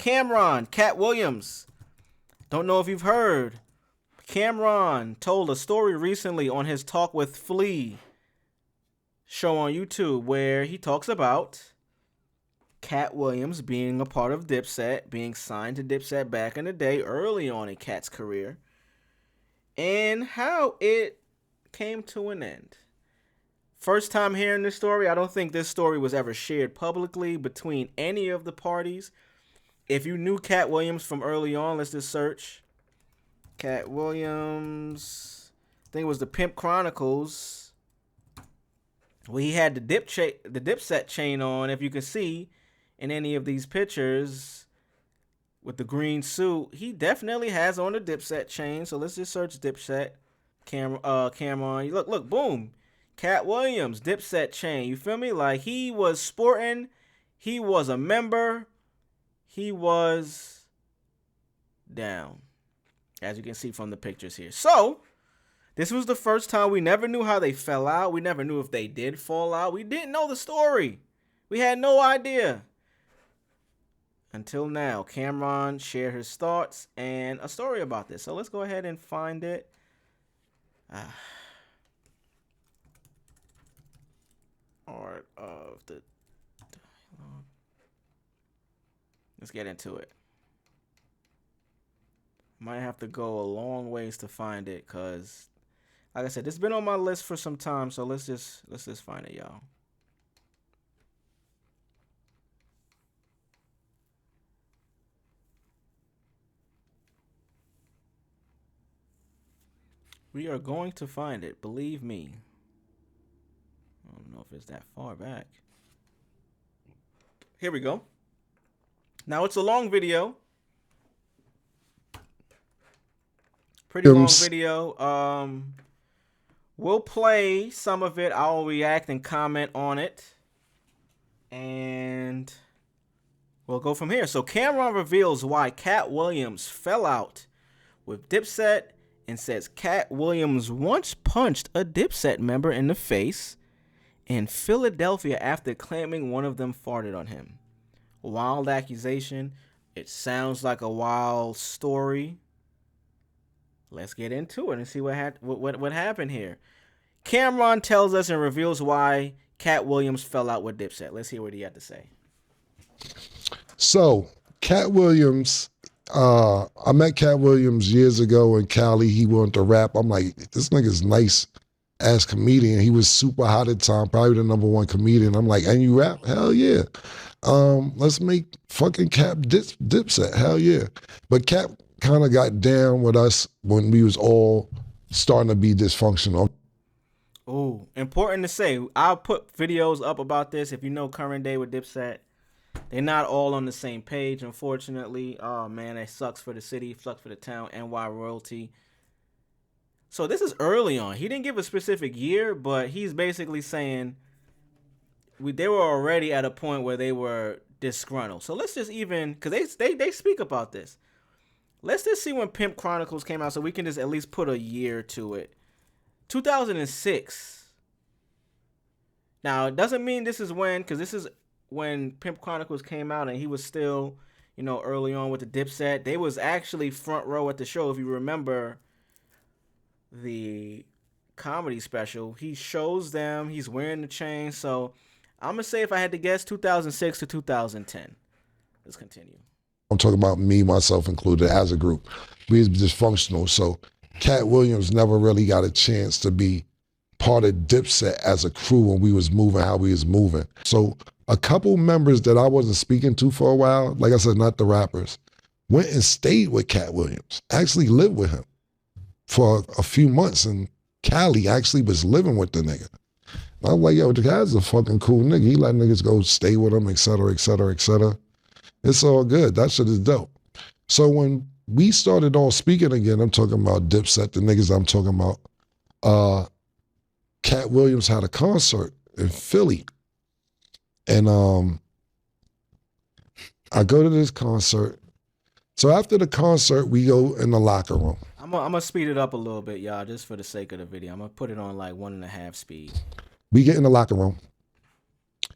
Katt Williams. Don't know if you've heard. Cameron told a story recently on his Talk with Flea show on YouTube where he talks about Katt Williams being a part of Dipset, being signed to Dipset back in the day, early on in Katt's career, and how it came to an end. First time hearing this story. I don't think this story was ever shared publicly between any of the parties. If you knew Katt Williams from early on, let's just search Katt Williams. I think it was the Pimp Chronicles. Well, he had the Dipset chain on. If you can see in any of these pictures with the green suit, he definitely has on the Dipset chain. So let's just search Dipset. Cameron. Look, boom. Katt Williams, Dipset chain. You feel me? Like, he was sporting. He was a member. He was down, as you can see from the pictures here. So, this was the first time. We never knew how they fell out. We never knew if they did fall out. We didn't know the story. We had no idea. Until now, Cameron shared his thoughts and a story about this. So let's go ahead and find it. Art of the dialogue. Let's get into it. Might have to go a long ways to find it, cause, like I said, it's been on my list for some time. So let's just find it, y'all. We are going to find it, believe me. I don't know if it's that far back. Here we go. Now, it's a long video. Pretty long video. We'll play some of it. I'll react and comment on it. And we'll go from here. So, Cameron reveals why Katt Williams fell out with Dipset and says Katt Williams once punched a Dipset member in the face in Philadelphia after claiming one of them farted on him. Wild accusation. It sounds like a wild story. Let's get into it and see what happened here. Cameron tells us and reveals why Katt Williams fell out with Dipset. Let's hear what he had to say. So, Katt Williams, I met Katt Williams years ago in Cali. He wanted to rap. I'm like, this nigga's nice as comedian. He was super hot at the time, probably the #1 comedian. I'm like, and you rap? Hell yeah. Let's make fucking Katt Dipset. Hell yeah. But Katt kind of got down with us when we was all starting to be dysfunctional. Oh, important to say, I'll put videos up about this. If you know current day with Dipset, they're not all on the same page, unfortunately. Oh man, it sucks for the city, sucks for the town, NY royalty. So this is early on. He didn't give a specific year, but he's basically saying they were already at a point where they were disgruntled. So let's just because they speak about this. Let's just see when Pimp Chronicles came out so we can just at least put a year to it. 2006. Now, it doesn't mean this is because this is when Pimp Chronicles came out and he was still, early on with the Dipset. They was actually front row at the show. If you remember the comedy special, he shows them, he's wearing the chain. So I'm going to say, if I had to guess, 2006 to 2010. Let's continue. I'm talking about me, myself included, as a group. We was dysfunctional. So Katt Williams never really got a chance to be part of Dipset as a crew when we was moving how we was moving. So a couple members that I wasn't speaking to for a while, like I said, not the rappers, went and stayed with Katt Williams, actually lived with him for a few months, and Cali actually was living with the nigga. And I'm like, yo, the guy's a fucking cool nigga. He let niggas go stay with him, et cetera, et cetera, et cetera. It's all good. That shit is dope. So when we started all speaking again, I'm talking about Dipset, the niggas I'm talking about, Katt Williams had a concert in Philly. And I go to this concert. So after the concert, we go in the locker room. I'm gonna speed it up a little bit, y'all, just for the sake of the video. I'm gonna put it on like 1.5 speed. We get in the locker room,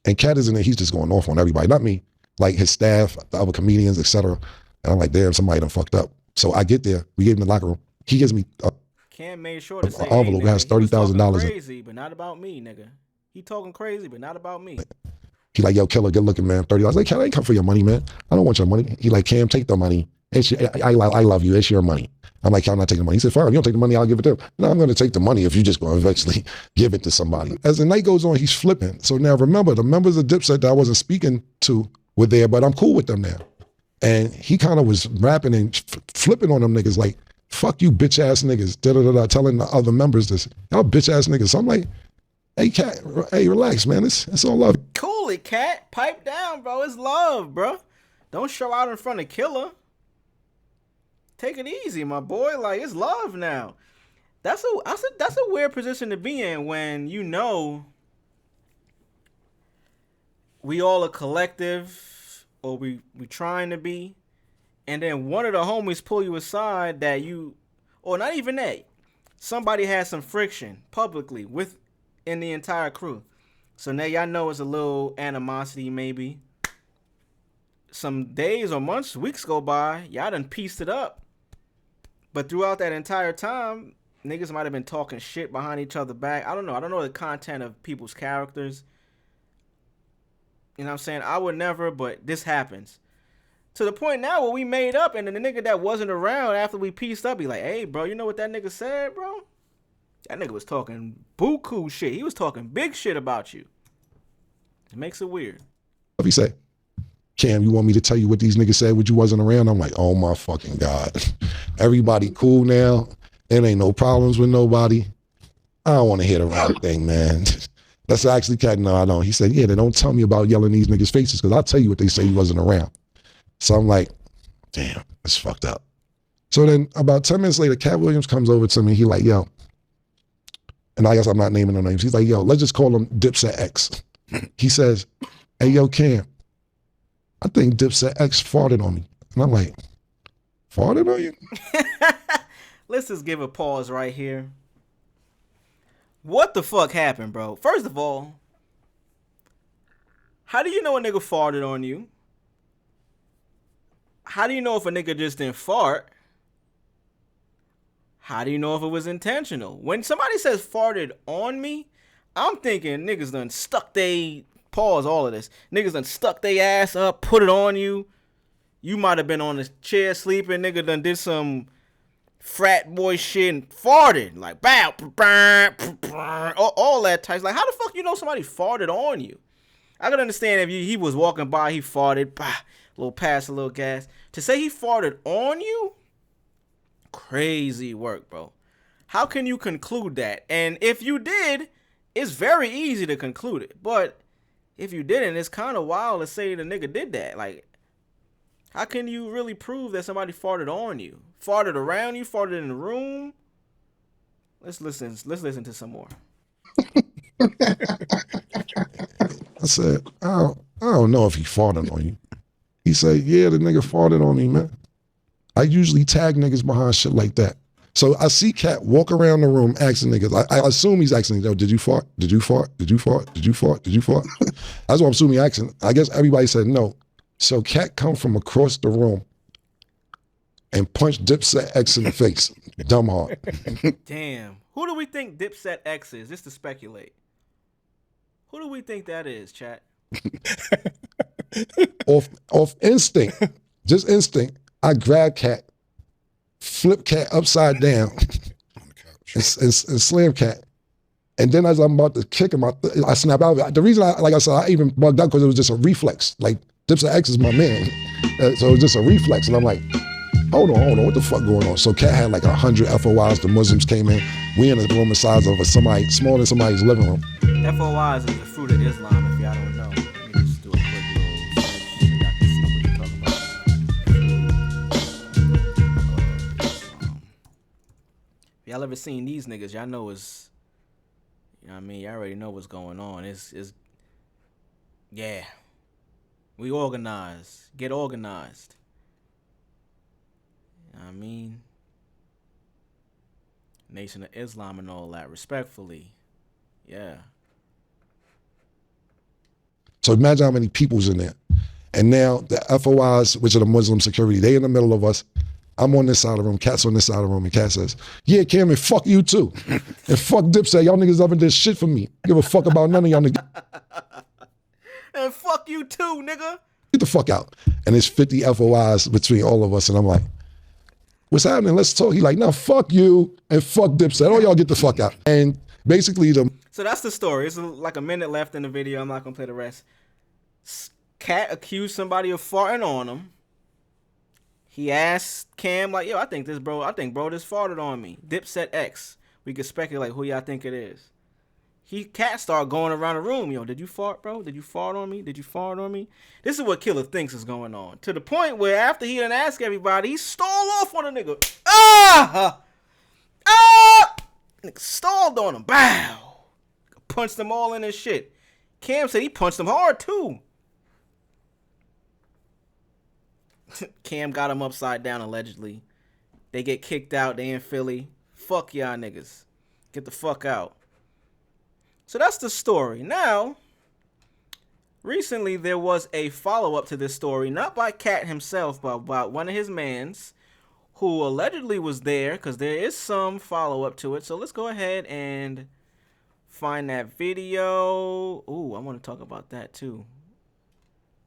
and Katt is in there. He's just going off on everybody, not me. like his staff, the other comedians, etc. And I'm like, damn, somebody done fucked up. So I get there. We get in the locker room. He gives me Cam made sure to an say, hey, envelope that has nigga, he was talking $30,000 in. crazy, but not about me, nigga. He talking crazy, but not about me. He like, yo, killer, good looking, man. 30. I was like, Cam, I ain't come for your money, man. I don't want your money. He like, Cam, take the money. I love you. It's your money. I'm like, I'm not taking the money. He said, fine, if you don't take the money, I'll give it to him. No, I'm going to take the money if you just going to eventually give it to somebody. As the night goes on, he's flipping. So now remember, the members of Dipset that I wasn't speaking to were there, but I'm cool with them now. And he kind of was rapping and flipping on them niggas like, fuck you bitch ass niggas, da-da-da-da, telling the other members this. Y'all bitch ass niggas. So I'm like, hey, Katt, hey, relax, man. It's all love. Cool it, Katt. Pipe down, bro. It's love, bro. Don't show out in front of Killer. Take it easy, my boy. Like, it's love now. That's a weird position to be in when you know we all a collective, or we trying to be, and then one of the homies pull you aside that you, or not even that, somebody had some friction publicly within the entire crew. So now y'all know it's a little animosity maybe. Some days or months, weeks go by, y'all done pieced it up. But throughout that entire time, niggas might have been talking shit behind each other back. I don't know. I don't know the content of people's characters. You know what I'm saying? I would never, but this happens. To the point now where we made up, and then the nigga that wasn't around after we pieced up, he like, hey, bro, you know what that nigga said, bro? That nigga was talking buku shit. He was talking big shit about you. It makes it weird. What he say? Cam, you want me to tell you what these niggas said when you wasn't around? I'm like, oh my fucking God. Everybody cool now. There ain't no problems with nobody. I don't want to hear the right thing, man. That's actually Katt. No, I don't. He said, yeah, they don't tell me about yelling these niggas' faces because I'll tell you what they say you wasn't around. So I'm like, damn, that's fucked up. So then about 10 minutes later, Katt Williams comes over to me. He like, yo, and I guess I'm not naming no names. He's like, yo, let's just call him Dipset X. He says, hey, yo, Cam, I think Dipset X farted on me. And I'm like, farted on you? Let's just give a pause right here. What the fuck happened, bro? First of all, how do you know a nigga farted on you? How do you know if a nigga just didn't fart? How do you know if it was intentional? When somebody says farted on me, I'm thinking niggas done stuck they, pause all of this, niggas done stuck they ass up, put it on you. You might have been on the chair sleeping, nigga done did some frat boy shit and farted. Like, bow, all that type. Like, how the fuck you know somebody farted on you? I could understand if he was walking by, he farted, bah, little pass, a little gas. To say he farted on you? Crazy work, bro. How can you conclude that? And if you did, it's very easy to conclude it. But if you didn't, it's kind of wild to say the nigga did that. Like, how can you really prove that somebody farted on you? Farted around you? Farted in the room? Let's listen to some more. I said, I don't know if he farted on you. He said, yeah, the nigga farted on me, man. I usually tag niggas behind shit like that. So I see Katt walk around the room asking niggas. I assume he's asking, yo, did you fart? Did you fart? Did you fart? Did you fart? Did you fart? That's what I'm assuming he's asking. I guess everybody said no. So Katt come from across the room and punched Dipset X in the face. Dumb hard. Damn. Who do we think Dipset X is? Just to speculate. Who do we think that is, chat? Off instinct, just instinct, I grab Katt, flip Katt upside down, and slam Katt. And then as I'm about to kick him, I snap out of it. The reason like I said, I even bugged out because it was just a reflex. Like, Dipset X is my man. So it was just a reflex. And I'm like, hold on, what the fuck going on? So Katt had like 100 FOIs. The Muslims came in. We in the room the size of somebody, smaller than somebody's living room. FOIs is the fruit of Islam, if y'all don't know. Let me just do a quick little search so y'all can see what you're talking about. Islam. If y'all ever seen these niggas, y'all know it's, you know what I mean? Y'all already know what's going on. It's yeah. We organize. Get organized. You know what I mean? Nation of Islam and all that, respectfully. Yeah. So imagine how many people's in there. And now the FOIs, which are the Muslim security, they in the middle of us. I'm on this side of the room, Katt's on this side of the room, and Katt says, yeah, Cameron, fuck you too. And fuck Dipset, y'all niggas never did shit for me. Give a fuck about none of y'all niggas. And fuck you too, nigga. Get the fuck out. And there's 50 FOIs between all of us, and I'm like, what's happening? Let's talk. He like, no, fuck you and fuck Dipset. All y'all get the fuck out. And basically So that's the story. It's like a minute left in the video. I'm not gonna play the rest. Katt accused somebody of farting on him. He asked Cam, like, yo, I think bro just farted on me. Dipset X. We could speculate who y'all think it is. Katt started going around the room, yo, did you fart, bro? Did you fart on me? Did you fart on me? This is what Killer thinks is going on. To the point where after he done asked everybody, he stole off on a nigga. Nigga stalled on him. Bow. Punched them all in his shit. Cam said he punched him hard, too. Cam got him upside down, allegedly. They get kicked out. They in Philly. Fuck y'all niggas. Get the fuck out. So that's the story. Now, recently there was a follow-up to this story, not by Katt himself, but by one of his mans, who allegedly was there, because there is some follow-up to it. So let's go ahead and find that video. Ooh, I want to talk about that too.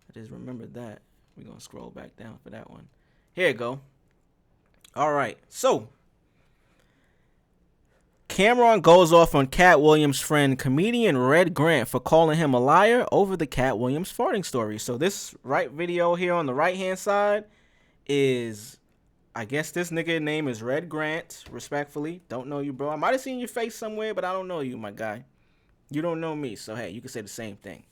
I just remembered that. We're going to scroll back down for that one. Here you go. All right. So, Cameron goes off on Katt Williams' friend, comedian Red Grant, for calling him a liar over the Katt Williams farting story. So this right video here on the right-hand side is, I guess this nigga name is Red Grant, respectfully. Don't know you, bro. I might have seen your face somewhere, but I don't know you, my guy. You don't know me, so hey, you can say the same thing.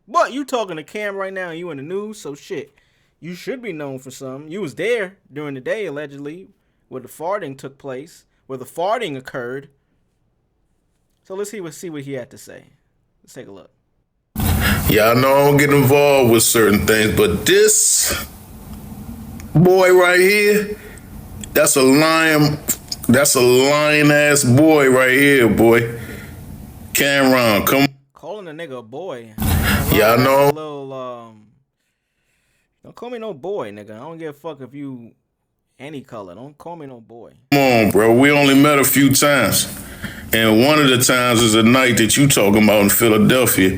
But you talking to Cam right now and you in the news, so shit. You should be known for something. You was there during the day, allegedly, where the farting took place, where the farting occurred. So let's see what he had to say. Let's take a look. Yeah, I know I don't get involved with certain things, but this boy right here, that's a lying ass boy right here, boy. Cameron, come. Calling a nigga a boy. Yeah, I know. Don't call me no boy, nigga. I don't give a fuck if you any color. Don't call me no boy. Come on, bro. We only met a few times. And one of the times is a night that you talking about in Philadelphia,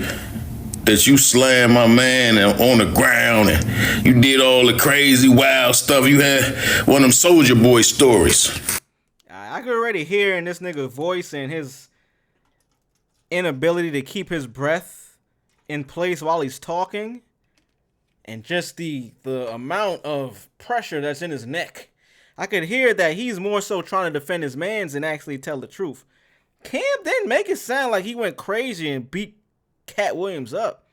that you slammed my man on the ground and you did all the crazy, wild stuff. You had one of them Soldier Boy stories. I could already hear in this nigga's voice and his inability to keep his breath in place while he's talking, and just the amount of pressure that's in his neck. I could hear that he's more so trying to defend his mans than actually tell the truth. Cam didn't make it sound like he went crazy and beat Katt Williams up.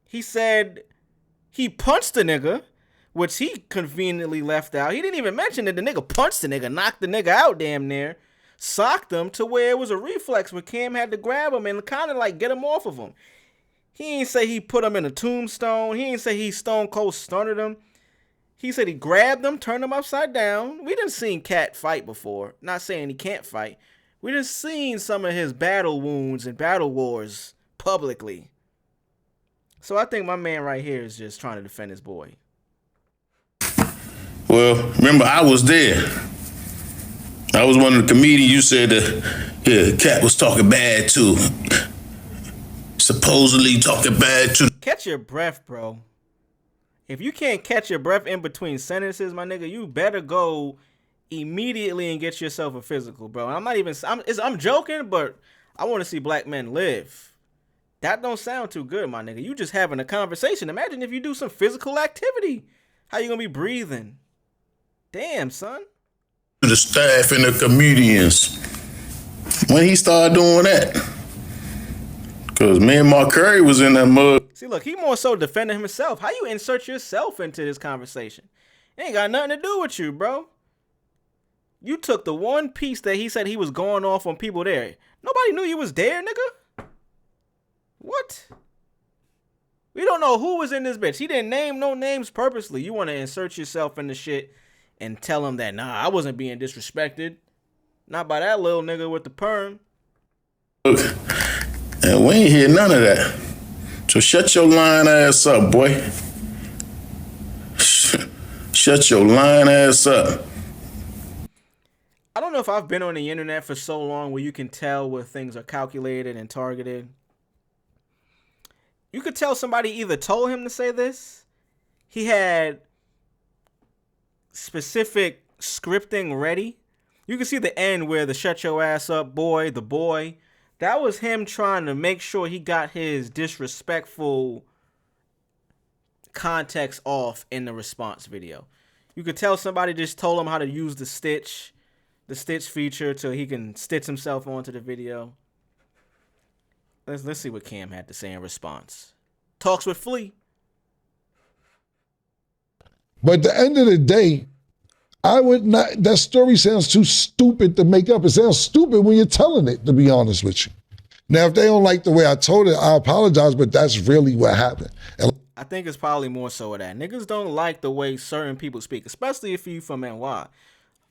He said he punched the nigga, which he conveniently left out. He didn't even mention that the nigga punched the nigga, knocked the nigga out damn near, socked him to where it was a reflex where Cam had to grab him and kind of like get him off of him. He ain't say he put him in a tombstone. He ain't say he stone cold stunned him. He said he grabbed him, turned him upside down. We done seen Katt fight before. Not saying he can't fight. We done seen some of his battle wounds and battle wars publicly. So I think my man right here is just trying to defend his boy. Well, remember, I was there. I was one of the comedians you said that Katt was talking bad too. Supposedly talking bad to. Catch your breath, bro. If you can't catch your breath in between sentences, my nigga, you better go immediately and get yourself a physical, bro. I'm joking, but I want to see black men live. That don't sound too good, my nigga. You just having a conversation. Imagine if you do some physical activity. How you gonna be breathing? Damn, son. The staff and the comedians. When he started doing that. Because me and Mark Curry was in that mud. See, look, he more so defending himself. How you insert yourself into this conversation? It ain't got nothing to do with you, bro. You took the one piece that he said he was going off on people there. Nobody knew you was there, nigga. What? We don't know who was in this bitch. He didn't name no names purposely. You want to insert yourself in the shit and tell him that, nah, I wasn't being disrespected. Not by that little nigga with the perm. Look, and we ain't hear none of that. So shut your lying ass up, boy. Shut your lying ass up. I don't know if I've been on the internet for so long where you can tell where things are calculated and targeted. You could tell somebody either told him to say this, he had specific scripting ready. You can see the end where the shut your ass up boy, the boy, that was him trying to make sure he got his disrespectful context off in the response video. You could tell somebody just told him how to use the stitch feature so he can stitch himself onto the video. Let's see what Cam had to say in response. Talks with Flea. But at the end of the day, I would not, that story sounds too stupid to make up. It sounds stupid when you're telling it, to be honest with you. Now, if they don't like the way I told it, I apologize, but that's really what happened. And I think it's probably more so of that. Niggas don't like the way certain people speak, especially if you from NY.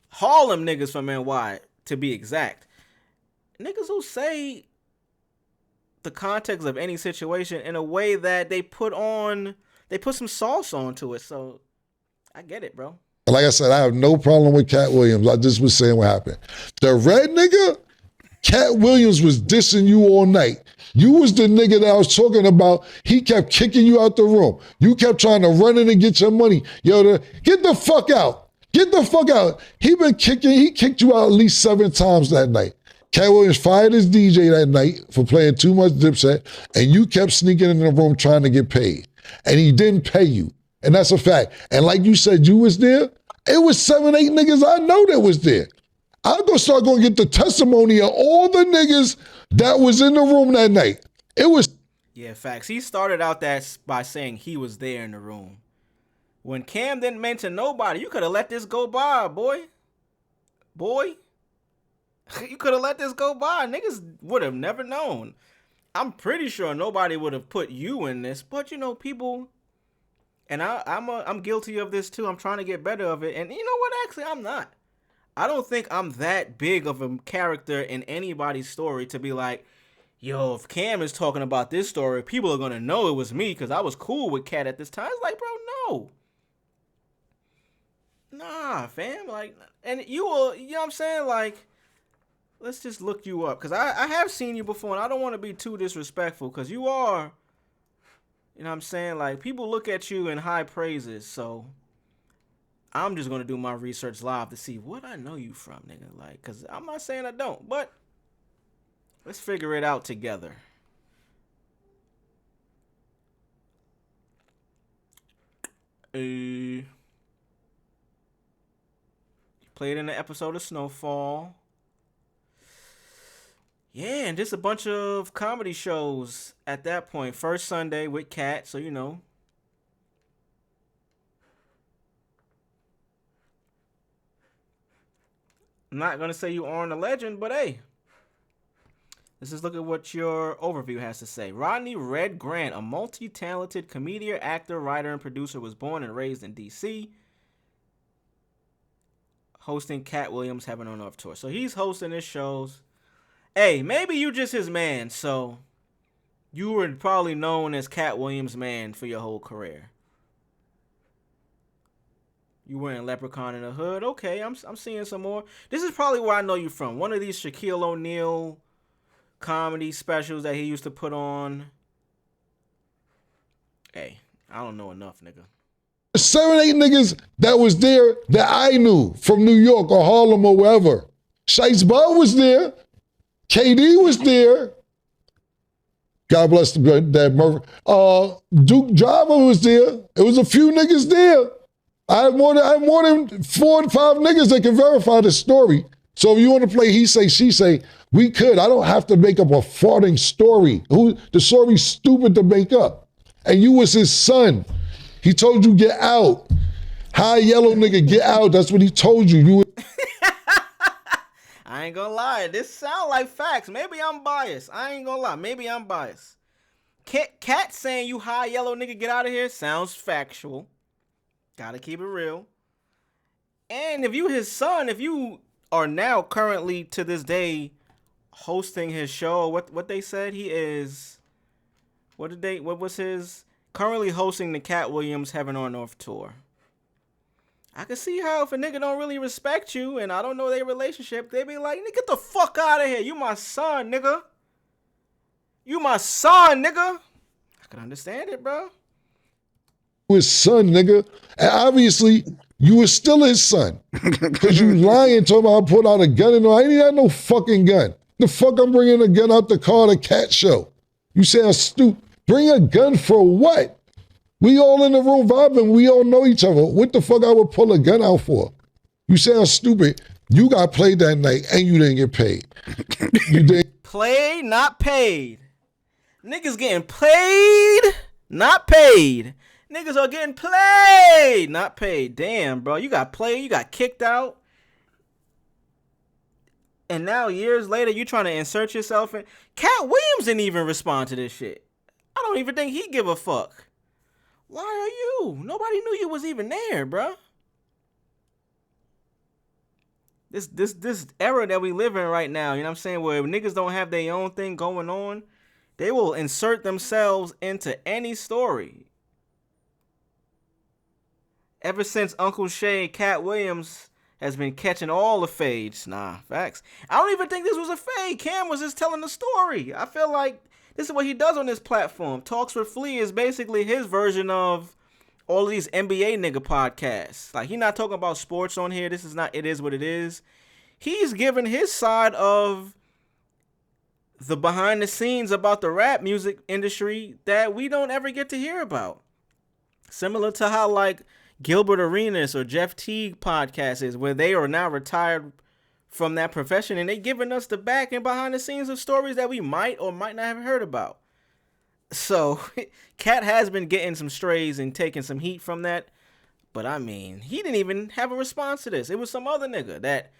Harlem niggas from NY, to be exact. Niggas who say the context of any situation in a way that they put some sauce onto it. So I get it, bro. like I said, I have no problem with Katt Williams. I just was saying what happened. The red nigga, Katt Williams was dissing you all night. You was the nigga that I was talking about. He kept kicking you out the room. You kept trying to run in and get your money. Yo, get the fuck out. Get the fuck out. He kicked you out at least 7 times that night. Katt Williams fired his DJ that night for playing too much Dipset, and you kept sneaking in the room trying to get paid. And he didn't pay you. And that's a fact. And like you said, you was there. It was 7, 8 niggas I know that was there. I'm gonna start going to get the testimony of all the niggas that was in the room that night. It was. Yeah, facts. He started out that by saying he was there in the room. When Cam didn't mention nobody, you could have let this go by, boy. You could have let this go by. Niggas would have never known. I'm pretty sure nobody would have put you in this, but you know, people, and I'm guilty of this too. I'm trying to get better of it, and you know what? Actually, I'm not. I don't think I'm that big of a character in anybody's story to be like, yo, if Cam is talking about this story, people are gonna know it was me because I was cool with Katt at this time. It's like, bro, no. Nah, fam. Like, and you will, you know what I'm saying? Like, let's just look you up. Because I have seen you before, and I don't want to be too disrespectful because you are, you know what I'm saying? Like, people look at you in high praises, so I'm just going to do my research live to see what I know you from, nigga. Like, because I'm not saying I don't, but let's figure it out together. Played in the episode of Snowfall. Yeah, and just a bunch of comedy shows at that point. First Sunday with Katt, so you know. I'm not going to say you aren't a legend, but hey. Let's just look at what your overview has to say. Rodney Red Grant, a multi-talented comedian, actor, writer, and producer, was born and raised in D.C., hosting Katt Williams' Heaven on Earth tour. So he's hosting his shows. Hey, maybe you just his man, so you were probably known as Katt Williams' man for your whole career. You were in Leprechaun in the Hood. Okay, I'm seeing some more. This is probably where I know you from. One of these Shaquille O'Neal comedy specials that he used to put on. Hey, I don't know enough, nigga. 7, 8 niggas that was there that I knew from New York or Harlem or wherever. Shice Bud was there. KD was there. God bless the dead Murphy. Duke Driver was there. It was a few niggas there. I have more than 4 and 5 niggas that can verify the story. So if you want to play he say, she say, we could. I don't have to make up a farting story. The story's stupid to make up. And you was his son. He told you get out. High yellow nigga, get out. That's what he told you. I ain't gonna lie. This sound like facts. Maybe I'm biased. I ain't gonna lie. Maybe I'm biased. Katt saying you high yellow nigga, get out of here sounds factual. Gotta keep it real. And if you his son, if you are now currently to this day hosting his show, what they said he is, what was his? Currently hosting the Katt Williams Heaven on Earth tour. I can see how if a nigga don't really respect you and I don't know their relationship, they be like, nigga, get the fuck out of here. You my son, nigga. You my son, nigga. I can understand it, bro. His son, nigga. And obviously, you were still his son. Because you lying, talking about I put out a gun and all. I ain't got no fucking gun. The fuck I'm bringing a gun out the car at a cat show? You say I'm stupid. Bring a gun for what? We all in the room vibing. We all know each other. What the fuck I would pull a gun out for? You say I'm stupid. You got played that night and you didn't get paid. You didn't. Played, not paid. Niggas getting played, not paid. Niggas are getting played, not paid. Damn, bro. You got played. You got kicked out. And now, years later, you trying to insert yourself in. Katt Williams didn't even respond to this shit. I don't even think he give a fuck. Why are you? Nobody knew you was even there, bro. This era that we live in right now, you know what I'm saying, where niggas don't have their own thing going on, they will insert themselves into any story. Ever since Uncle Shay, Katt Williams has been catching all the fades. Nah, facts. I don't even think this was a fade. Cam was just telling the story. I feel like this is what he does on this platform. Talks with Flea is basically his version of all of these NBA nigga podcasts. Like, he not talking about sports on here. This is not It Is What It Is. He's giving his side of the behind the scenes about the rap music industry that we don't ever get to hear about. Similar to how, like, Gilbert Arenas or Jeff Teague podcast is, where they are now retired from that profession and they giving us the back and behind the scenes of stories that we might or might not have heard about. So Katt has been getting some strays and taking some heat from that. But I mean, he didn't even have a response to this. It was some other nigga that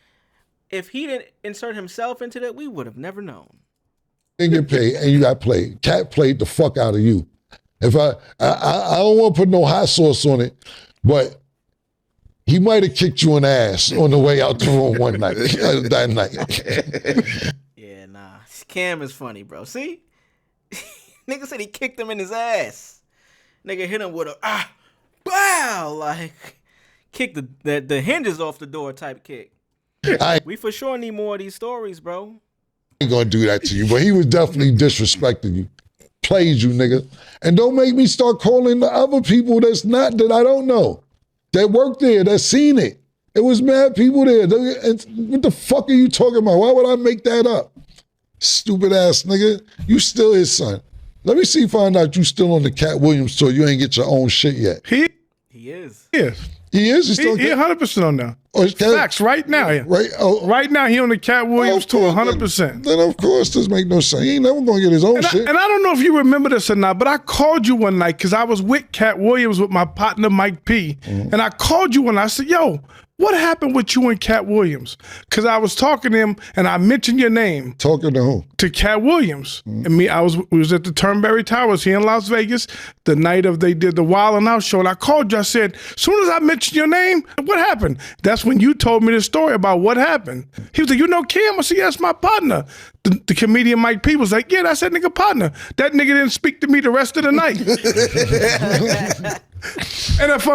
if he didn't insert himself into that, we would have never known. Didn't get paid and you got played. Katt played the fuck out of you. If I don't want to put no hot sauce on it, but he might have kicked you in the ass on the way out the room one night, that night. Yeah, nah. Cam is funny, bro. See? Nigga said he kicked him in his ass. Nigga hit him with a, bow, like, kick the hinges off the door type kick. We for sure need more of these stories, bro. I ain't gonna do that to you, but he was definitely disrespecting you. Played you, nigga. And don't make me start calling the other people that I don't know, that worked there, that seen it. It was mad people there. What the fuck are you talking about? Why would I make that up? Stupid ass nigga. You still his son. Let me find out you still on the Katt Williams tour. You ain't get your own shit yet. He is. Yes. He is? He's still 100% on now. Oh, Facts, right now. Yeah. Right? Oh, right now, he on the Katt Williams tour, 100%. Then of course, this make no sense. He ain't never gonna get his own shit. And I don't know if you remember this or not, but I called you one night because I was with Katt Williams with my partner, Mike P. And I called you one night. I said, yo, what happened with you and Katt Williams? Because I was talking to him and I mentioned your name. Talking to who? To Katt Williams. And we was at the Turnberry Towers here in Las Vegas the night they did the Wild and Out show. And I called you. I said, as soon as I mentioned your name, what happened? That's when you told me the story about what happened. He was like, you know Cam? I said, yeah, that's my partner. The comedian Mike P was like, yeah, that's that nigga partner. That nigga didn't speak to me the rest of the night. And if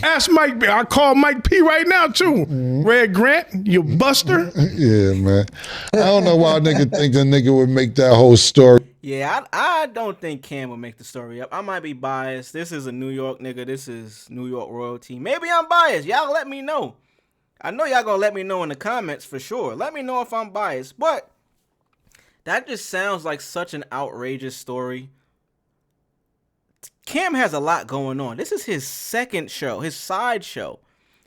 ask Mike P, I call Mike P right now too. Red Grant, you buster. Yeah, man. I don't know why a nigga think a nigga would make that whole story. Yeah, I don't think Cam would make the story up. I might be biased. This is a New York nigga. This is New York royalty. Maybe I'm biased. Y'all let me know. I know y'all gonna let me know in the comments for sure. Let me know if I'm biased. But that just sounds like such an outrageous story. Cam has a lot going on. This is his second show, his side show.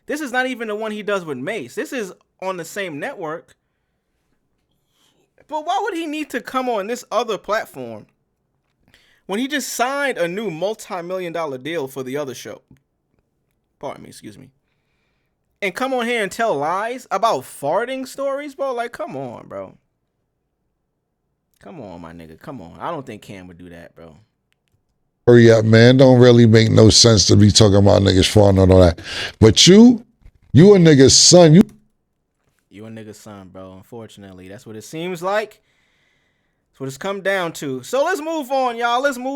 This is not even the one he does with Mace. This is on the same network. But why would he need to come on this other platform when he just signed a new multi-million-dollar deal for the other show? Pardon me, excuse me. And come on here and tell lies about farting stories, bro? Like, come on, bro. Come on, my nigga. Come on. I don't think Cam would do that, bro. Hurry up, man. Don't really make no sense to be talking about niggas farting and all that. But you a nigga's son. You a nigga's son, bro. Unfortunately, that's what it seems like. That's what it's come down to. So let's move on, y'all. Let's move